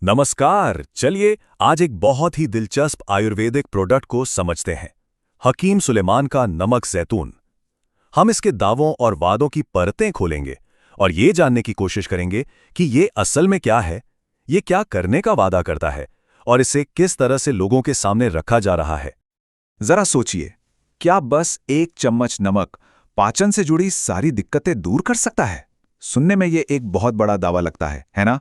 नमस्कार। चलिए आज एक बहुत ही दिलचस्प आयुर्वेदिक प्रोडक्ट को समझते हैं। हकीम सुलेमान का नमक जैतून। हम इसके दावों और वादों की परतें खोलेंगे और ये जानने की कोशिश करेंगे कि ये असल में क्या है, ये क्या करने का वादा करता है और इसे किस तरह से लोगों के सामने रखा जा रहा है। जरा सोचिए, क्या बस एक चम्मच नमक पाचन से जुड़ी सारी दिक्कतें दूर कर सकता है? सुनने में ये एक बहुत बड़ा दावा लगता है ना?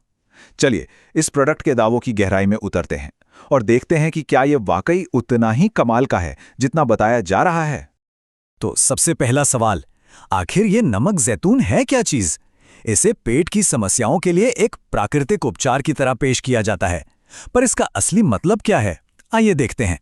चलिए इस प्रोडक्ट के दावों की गहराई में उतरते हैं और देखते हैं कि क्या ये वाकई उतना ही कमाल का है जितना बताया जा रहा है। तो सबसे पहला सवाल, आखिर ये नमक जैतून है क्या चीज? इसे पेट की समस्याओं के लिए एक प्राकृतिक उपचार की तरह पेश किया जाता है, पर इसका असली मतलब क्या है, आइए देखते हैं।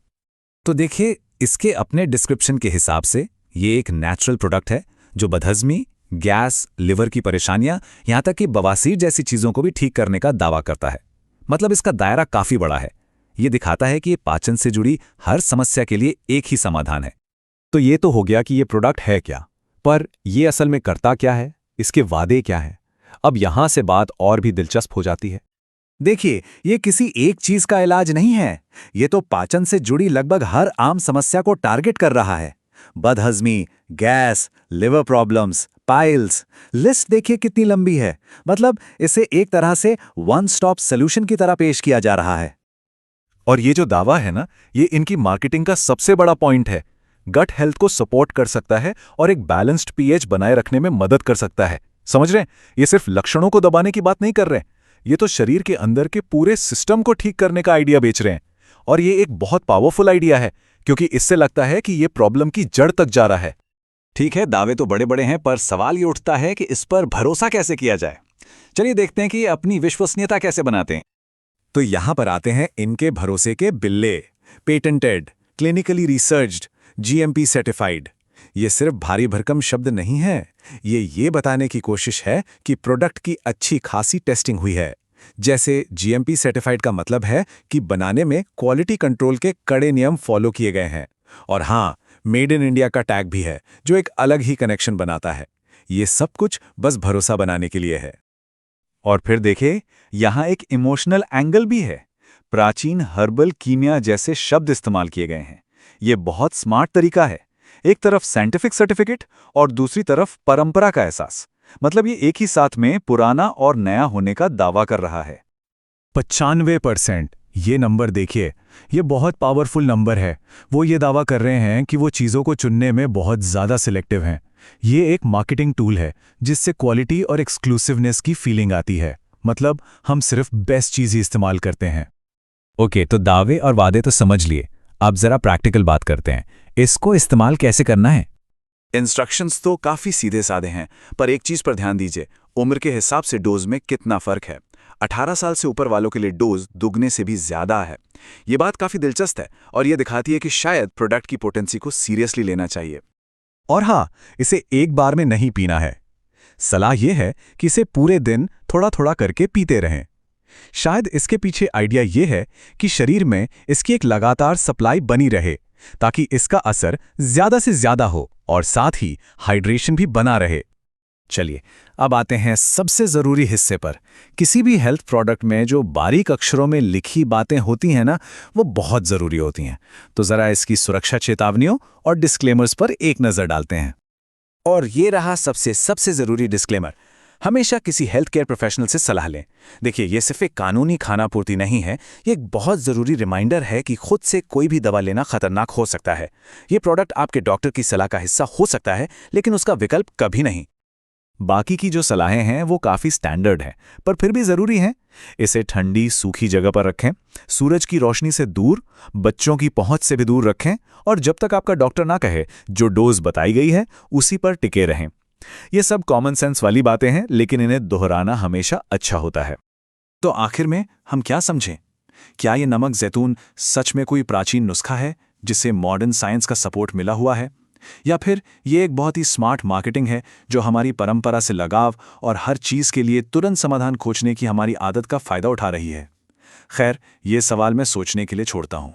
तो देखिए, इसके अपने डिस्क्रिप्शन के हिसाब से ये एक नेचुरल प्रोडक्ट है जो बदहजमी, गैस, लिवर की परेशानियां, यहां तक कि बवासीर जैसी चीजों को भी ठीक करने का दावा करता है। मतलब इसका दायरा काफी बड़ा है। ये दिखाता है कि ये पाचन से जुड़ी हर समस्या के लिए एक ही समाधान है। तो ये तो हो गया कि ये प्रोडक्ट है क्या, पर ये असल में करता क्या है, इसके वादे क्या है। अब यहां से बात और भी दिलचस्प हो जाती है। देखिए, ये किसी एक चीज का इलाज नहीं है। ये तो पाचन से जुड़ी लगभग हर आम समस्या को टारगेट कर रहा है। बदहजमी, gas, liver problems, piles, list देखिए कितनी लंबी है। मतलब इसे एक तरह से वन स्टॉप सॉल्यूशन की तरह पेश किया जा रहा है। और ये जो दावा है ना, ये इनकी मार्केटिंग का सबसे बड़ा पॉइंट है। गट हेल्थ को सपोर्ट कर सकता है और एक बैलेंस्ड पीएच बनाए रखने में मदद कर सकता है। समझ रहे हैं? ये सिर्फ लक्षणों को दबाने की बात नहीं कर रहे हैं, ये तो शरीर के अंदर के पूरे सिस्टम को ठीक करने का आइडिया बेच रहे हैं। और ये एक बहुत पावरफुल आइडिया है, क्योंकि इससे लगता है कि ये प्रॉब्लम की जड़ तक जा रहा है। ठीक है, दावे तो बड़े बड़े हैं, पर सवाल ये उठता है कि इस पर भरोसा कैसे किया जाए। चलिए देखते हैं कि ये अपनी विश्वसनीयता कैसे बनाते हैं। तो यहां पर आते हैं इनके भरोसे के बिल्ले। Patented, clinically researched, GMP certified. ये सिर्फ भारी भरकम शब्द नहीं है, ये बताने की कोशिश है कि प्रोडक्ट की अच्छी खासी टेस्टिंग हुई है। जैसे जीएमपी सर्टिफाइड का मतलब है कि बनाने में क्वालिटी कंट्रोल के कड़े नियम फॉलो किए गए हैं। और हाँ, मेड इन इंडिया का टैग भी है, जो एक अलग ही कनेक्शन बनाता है। ये सब कुछ बस भरोसा बनाने के लिए है। और फिर देखें, यहाँ एक इमोशनल एंगल भी है। प्राचीन हर्बल कीमिया जैसे शब्द इस्तेमाल किए गए हैं। ये बहुत स्मार्ट तरीका है। एक तरफ साइंटिफिक सर्टिफिकेट और दूसरी तरफ परंपरा का एहसास। मतलब ये एक ही साथ में पुराना और नया होने का दावा कर रहा है। 95%। ये नंबर देखिए, ये बहुत पावरफुल नंबर है। वो ये दावा कर रहे हैं कि वो चीज़ों को चुनने में बहुत ज़्यादा सिलेक्टिव हैं। ये एक मार्केटिंग टूल है जिससे क्वालिटी और एक्सक्लूसिवनेस की फीलिंग आती है। मतलब हम सिर्फ बेस्ट चीज़ ही इस्तेमाल करते हैं। ओके, तो दावे और वादे तो समझ लिए, अब जरा प्रैक्टिकल बात करते हैं। इसको इस्तेमाल कैसे करना है? इंस्ट्रक्शंस तो काफ़ी सीधे साधे हैं, पर एक चीज़ पर ध्यान दीजिए, उम्र के हिसाब से डोज में कितना फ़र्क है। 18 साल से ऊपर वालों के लिए डोज दुगने से भी ज़्यादा है। ये बात काफ़ी दिलचस्प है और ये दिखाती है कि शायद प्रोडक्ट की पोटेंसी को सीरियसली लेना चाहिए। और हाँ, इसे एक बार में नहीं पीना है। सलाह यह है कि इसे पूरे दिन थोड़ा थोड़ा करके पीते रहें। शायद इसके पीछे आइडिया यह है कि शरीर में इसकी एक लगातार सप्लाई बनी रहे, ताकि इसका असर ज्यादा से ज्यादा हो और साथ ही हाइड्रेशन भी बना रहे। चलिए अब आते हैं सबसे जरूरी हिस्से पर। किसी भी हेल्थ प्रोडक्ट में जो बारीक अक्षरों में लिखी बातें होती हैं ना, वो बहुत जरूरी होती हैं। तो जरा इसकी सुरक्षा चेतावनियों और डिस्क्लेमर्स पर एक नजर डालते हैं। और ये रहा सबसे जरूरी डिस्क्लेमर। हमेशा किसी हेल्थ केयर प्रोफेशनल से सलाह लें। देखिए, ये सिर्फ एक कानूनी खानापूर्ति नहीं है, ये एक बहुत ज़रूरी रिमाइंडर है कि खुद से कोई भी दवा लेना खतरनाक हो सकता है। ये प्रोडक्ट आपके डॉक्टर की सलाह का हिस्सा हो सकता है, लेकिन उसका विकल्प कभी नहीं। बाकी की जो सलाहें हैं वो काफ़ी स्टैंडर्ड हैं, पर फिर भी ज़रूरी हैं। इसे ठंडी सूखी जगह पर रखें, सूरज की रोशनी से दूर, बच्चों की पहुंच से भी दूर रखें, और जब तक आपका डॉक्टर ना कहे जो डोज बताई गई है उसी पर टिके रहें। ये सब कॉमन सेंस वाली बातें हैं, लेकिन इन्हें दोहराना हमेशा अच्छा होता है। तो आखिर में हम क्या समझें? क्या ये नमक जैतून सच में कोई प्राचीन नुस्खा है जिसे मॉडर्न साइंस का सपोर्ट मिला हुआ है, या फिर ये एक बहुत ही स्मार्ट मार्केटिंग है जो हमारी परंपरा से लगाव और हर चीज़ के लिए तुरंत समाधान खोजने की हमारी आदत का फायदा उठा रही है? खैर, ये सवाल मैं सोचने के लिए छोड़ता हूँ।